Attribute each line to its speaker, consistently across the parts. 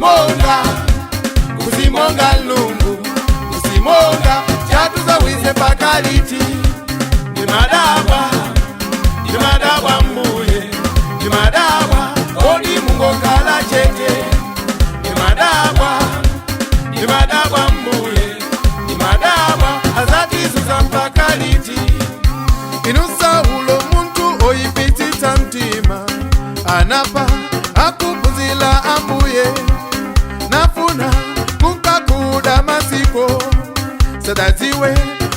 Speaker 1: kuzimonga, kuzimonga lungu, kuzimonga chatuza wize pakaliti. Ndimadabwa, Ndimadabwa mbuye, Ndimadabwa odi mungo kala chete. Ndimadabwa, Ndimadabwa mbuye, Ndimadabwa azati suza pakaliti. Inusa ulo muntu oipitita mtima, anapa akupuzila ambuye, nafuna kunkakuda masiko, sadaziwe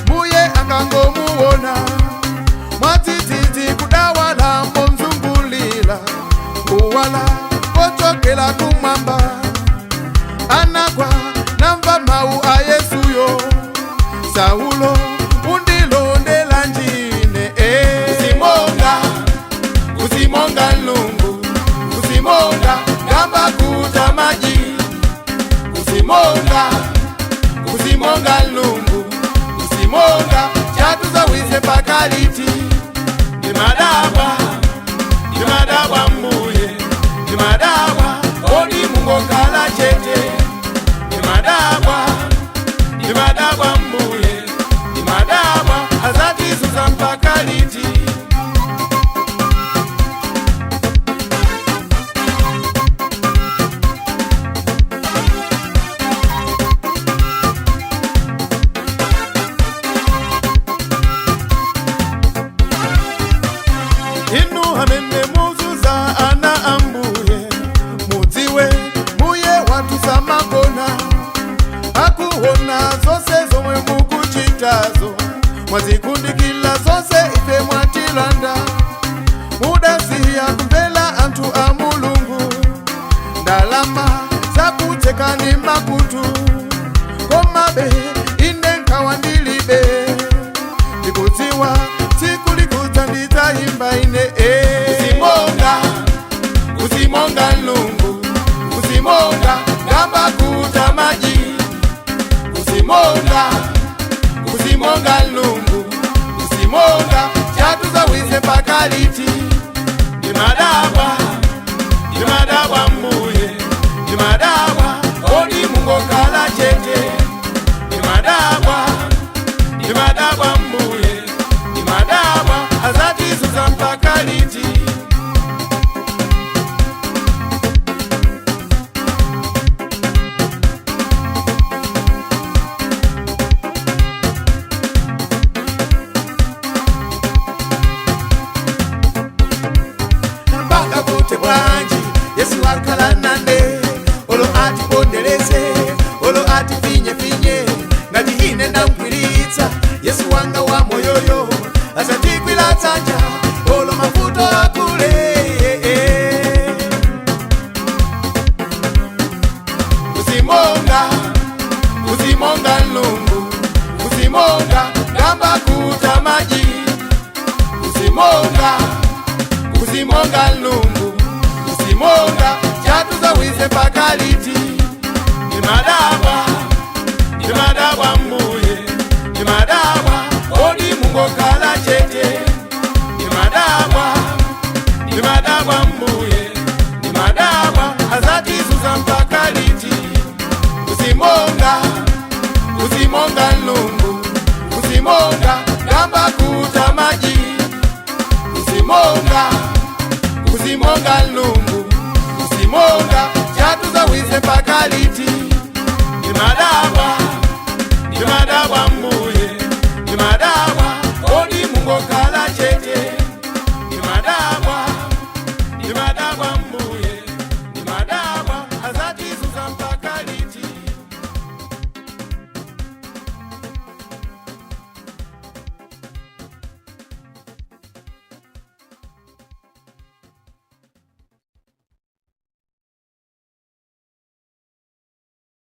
Speaker 1: muye akango muona, mwatititi kudawala mbomzungulila, kuwala kochokela kumamba, anagwa namba mau a Yesuyo, Saulo undilondela njine. Kuzimonga, kuzimonga lungu, kuzimonga gamba kuta maji. Kuzimonga, kuzimonga lungu, kuzimonga chatuza wize pakaliti. Ndimadabwa, Ndimadabwa mbuye, Ndimadabwa odi mungo kala chete. Ndimadabwa, Ndimadabwa mbuye, Ndimadabwa azati suza pakaliti. Inu hamende muzuza ana ambuye, muziwe muye watu samakona, akuhona zose zomwe mukuchitazo, mwazikundikila zose ife mwatilanda. Mudasiya kumbela antu a Mulungu, ndalama zakuteka ni makutu, komabe ine nkawandilibe, ndikudziwa sikulikuta nditayimba ine. Kuzimonga, kuzimonga lungu, kuzimonga gamba kuta maji. Kuzimonga, kuzimonga lungu, kuzimonga chatuza wize pakaliti. Ndimadabwa.